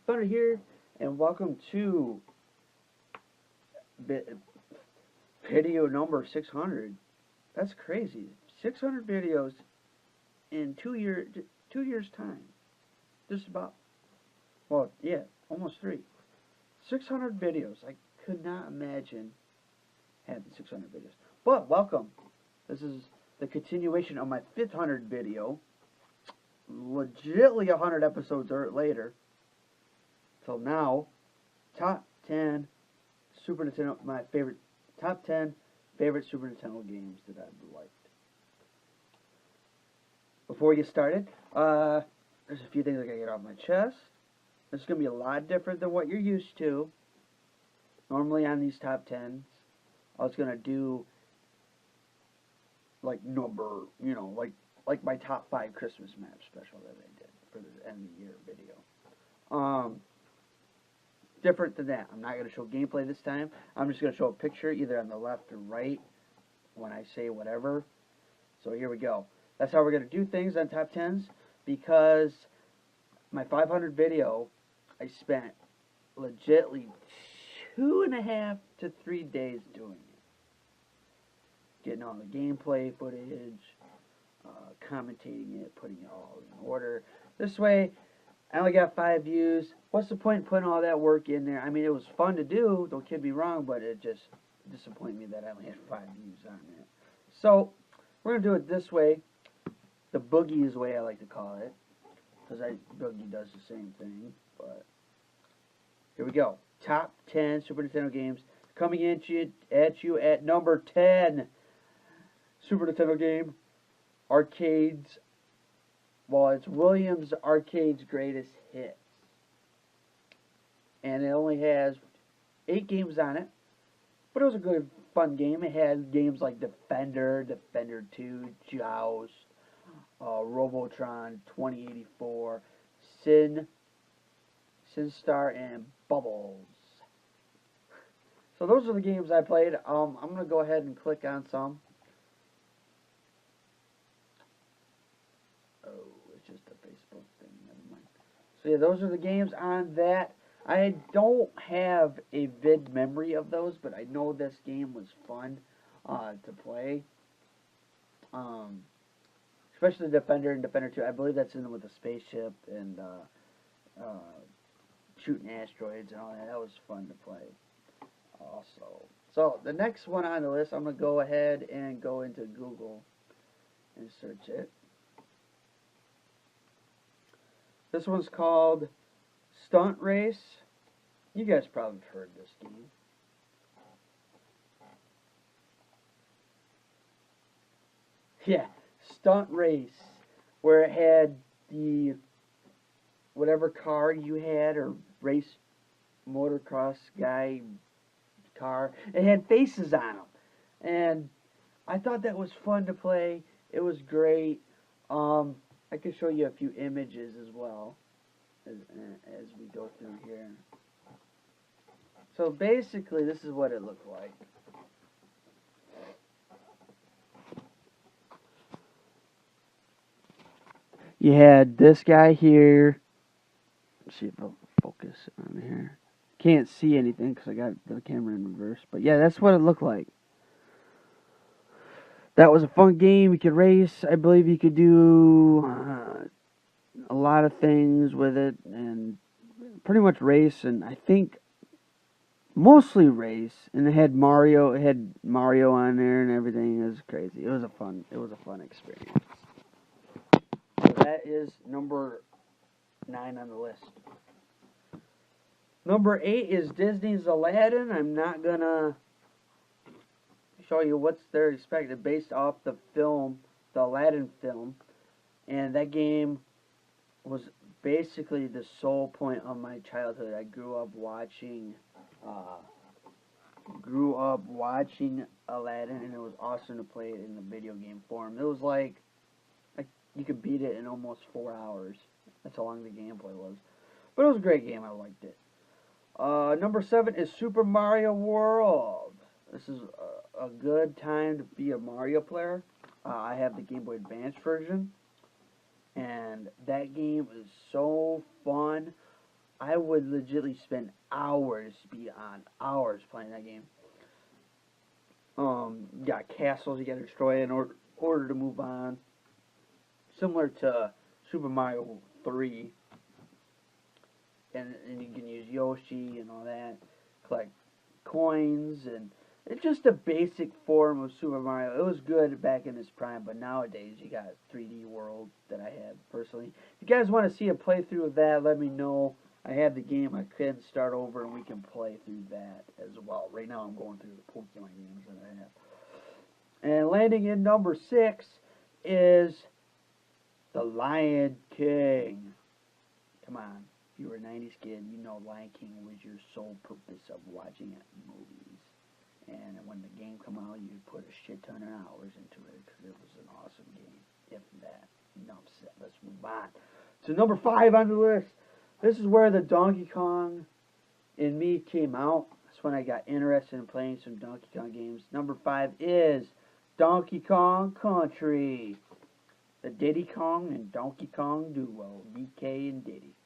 Thunder here, and welcome to video number 600. That's crazy. 600 videos in 2 years time. Just about. Well, yeah, almost three. 600 videos. I could not imagine having 600 videos. But welcome. This is the continuation of my 500 video. Legitly 100 episodes later. Till now, top 10 Super Nintendo, my favorite, top 10 favorite Super Nintendo games that I've liked. Before we get started, there's a few things I gotta get off my chest. This is gonna be a lot different than what you're used to. Normally on these top 10s, I was gonna do like like my top 5 Christmas map special that I did for the end of the year video. Different than that. I'm not going to show gameplay this time. I'm just going to show a picture either on the left or right when I say whatever. So here we go. That's how we're going to do things on top 10s, because my 500 video, I spent legitly 2.5 to 3 days doing it. Getting all the gameplay footage, commentating it, putting it all in order. This way, I only got 5 views. What's the point in putting all that work in there? I mean, it was fun to do, don't get me wrong, but it just disappointed me that I only had 5 views on it. So, we're going to do it this way. The Boogie's way, I like to call it. Because Boogie does the same thing. But here we go. Top 10 Super Nintendo games. Coming at you at number 10. Super Nintendo game. Arcades. Well, it's Williams Arcade's Greatest Hits. And it only has 8 games on it. But it was a good, fun game. It had games like Defender, Defender 2, Joust, Robotron 2084, Sinstar, and Bubbles. So those are the games I played. I'm going to go ahead and click on some. Just a Facebook thing, never mind. So yeah, those are the games on that. I don't have a vid memory of those, but I know this game was fun to play. Especially Defender and Defender 2. I believe that's in with the spaceship and shooting asteroids and all that. That was fun to play also. So the next one on the list, I'm going to go ahead and go into Google and search it. This one's called Stunt Race. You guys probably have heard this game. Yeah, Stunt Race, where it had the whatever car you had, or race motocross guy car, it had faces on them. And I thought that was fun to play. It was great. I can show you a few images as well as we go through here. So basically, this is what it looked like. You had this guy here. Let's see if I'll focus on here. Can't see anything because I got the camera in reverse. But yeah, that's what it looked like. That was a fun game. You could race. I believe you could do a lot of things with it, and pretty much race, and I think mostly race. And it had Mario. It had Mario on there and everything. It was crazy. It was a fun experience. So that is number 9 on the list. Number 8 is Disney's Aladdin. I'm not gonna show you what's there expected, based off the film, the Aladdin film, and that game was basically the sole point of my childhood. I grew up watching Aladdin, and it was awesome to play it in the video game form. It was like you could beat it in almost 4 hours. That's how long the gameplay was. But it was a great game. I liked it. Number 7 is Super Mario World. This is a good time to be a Mario player. I have the Game Boy Advance version, and that game is so fun. I would legitimately spend hours beyond hours playing that game. You got castles you gotta destroy in order to move on. Similar to Super Mario 3. And you can use Yoshi and all that. Collect coins, and it's just a basic form of Super Mario. It was good back in its prime, but nowadays you got 3D World that I have personally. If you guys want to see a playthrough of that, let me know. I have the game. I can start over and we can play through that as well. Right now I'm going through the Pokemon games that I have. And landing in number 6 is The Lion King. Come on. If you were a 90s kid, you know Lion King was your sole purpose of watching it in movies. And when the game came out, you put a shit ton of hours into it because it was an awesome game. If that. Enough said. Let's move on. So number 5 on the list. This is where the Donkey Kong in me came out. That's when I got interested in playing some Donkey Kong games. Number 5 is Donkey Kong Country. The Diddy Kong and Donkey Kong duo. DK and Diddy.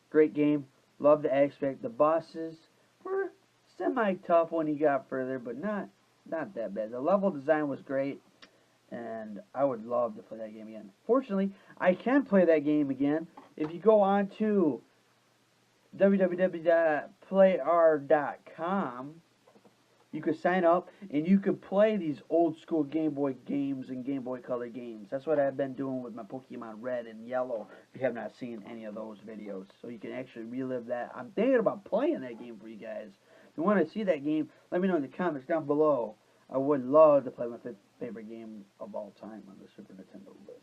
Great game. Love the aspect. The bosses were semi-tough when you got further, but not that bad. The level design was great, and I would love to play that game again. Fortunately, I can play that game again. If you go on to www.playr.com, you could sign up, and you could play these old-school Game Boy games and Game Boy Color games. That's what I've been doing with my Pokemon Red and Yellow, if you have not seen any of those videos. So you can actually relive that. I'm thinking about playing that game for you guys. If you want to see that game, let me know in the comments down below. I would love to play my favorite game of all time on the Super Nintendo list.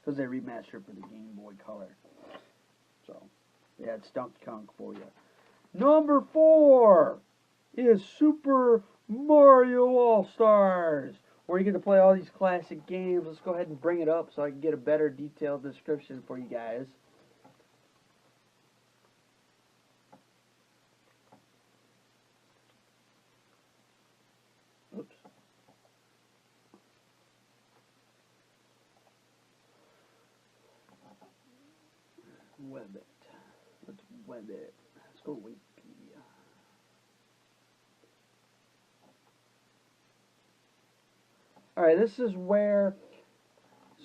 Because they remastered for the Game Boy Color. So, yeah, it's Donkey Kong for you. Number 4 is Super Mario AllStars, where you get to play all these classic games. Let's go ahead and bring it up so I can get a better detailed description for you guys. Oops. Web it. Let's web it. Let's go Wikipedia. Alright, this is where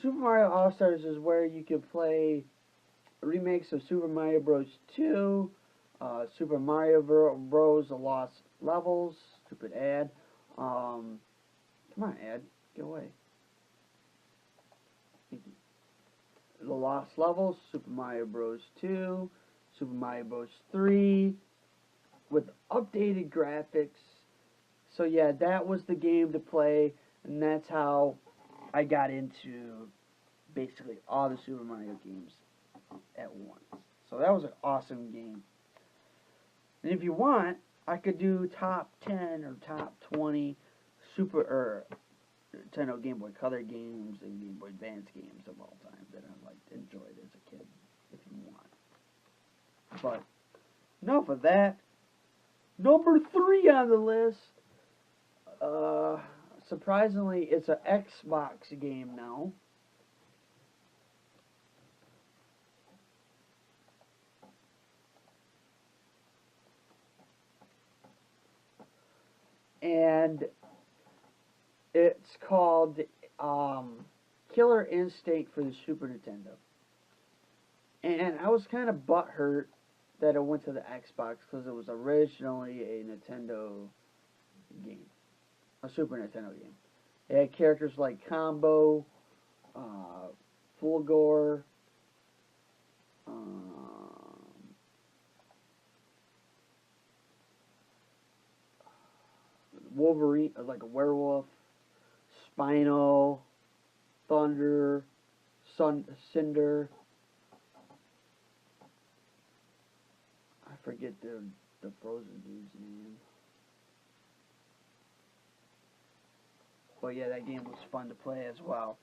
Super Mario All-Stars is where you can play remakes of Super Mario Bros. 2, Super Mario Bros. The Lost Levels, stupid ad. Come on, ad, get away. The Lost Levels, Super Mario Bros. 2, Super Mario Bros. 3, with updated graphics. So yeah, that was the game to play. And that's how I got into basically all the Super Mario games at once. So that was an awesome game. And if you want, I could do top 10 or top 20 Nintendo Game Boy Color games and Game Boy Advance games of all time that I enjoyed as a kid, if you want. But enough of that. Number 3 on the list. Surprisingly, it's an Xbox game now. And it's called Killer Instinct for the Super Nintendo. And I was kind of butthurt that it went to the Xbox because it was originally a Nintendo game. A Super Nintendo game. It had characters like Combo, Fulgore, Wolverine, like a werewolf, Spino, Thunder, Cinder. I forget the frozen dude's name. But yeah, that game was fun to play as well.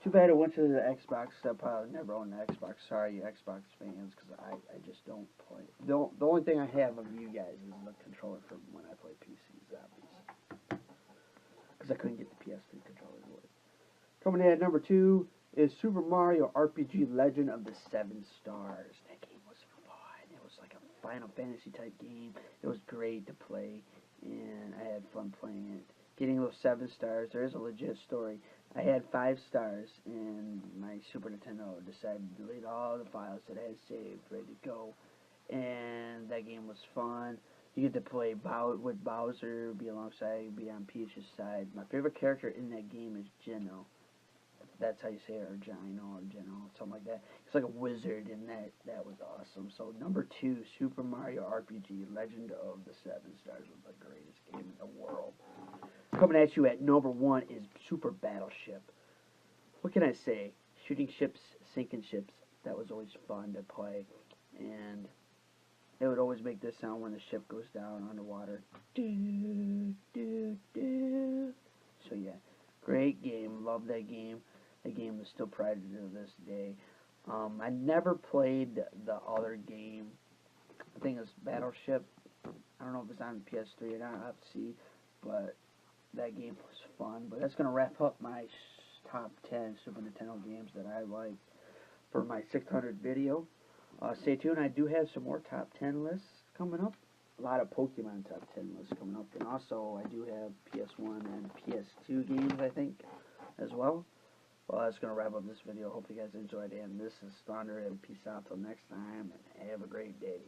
Too bad it went to the Xbox. I probably never owned an Xbox. Sorry, you Xbox fans, because I just don't play. The only thing I have of you guys is the controller from when I play PCs, obviously. Because I couldn't get the PS3 controller to work. Coming in at number 2 is Super Mario RPG Legend of the Seven Stars. That game was fun. Final Fantasy type game. It was great to play, and I had fun playing it. Getting those 7 stars, there is a legit story. I had 5 stars, and my Super Nintendo decided to delete all the files that I had saved, ready to go. And that game was fun. You get to play with Bowser, be alongside, be on Peach's side. My favorite character in that game is Gino. That's how you say it, or Gino, or Gino, something like that. He's like a wizard, and that was awesome. So number 2, Super Mario RPG: Legend of the 7 Stars was the greatest game in the world. Coming at you at number 1 is Super Battleship. What can I say? Shooting ships, sinking ships. That was always fun to play, and it would always make this sound when the ship goes down underwater. Do, do, do. So yeah, great game. Love that game. That game is still prized to this day. I never played the other game. I think it's Battleship. I don't know if it's on PS3 or not. I'll have to see. But that game was fun. But that's going to wrap up my top 10 Super Nintendo games that I like for my 600 video. Stay tuned. I do have some more top 10 lists coming up. A lot of Pokemon top 10 lists coming up. And also, I do have PS1 and PS2 games, I think, as well. Well, that's going to wrap up this video. Hope you guys enjoyed it. And this is Thunder, and peace out till next time. And have a great day.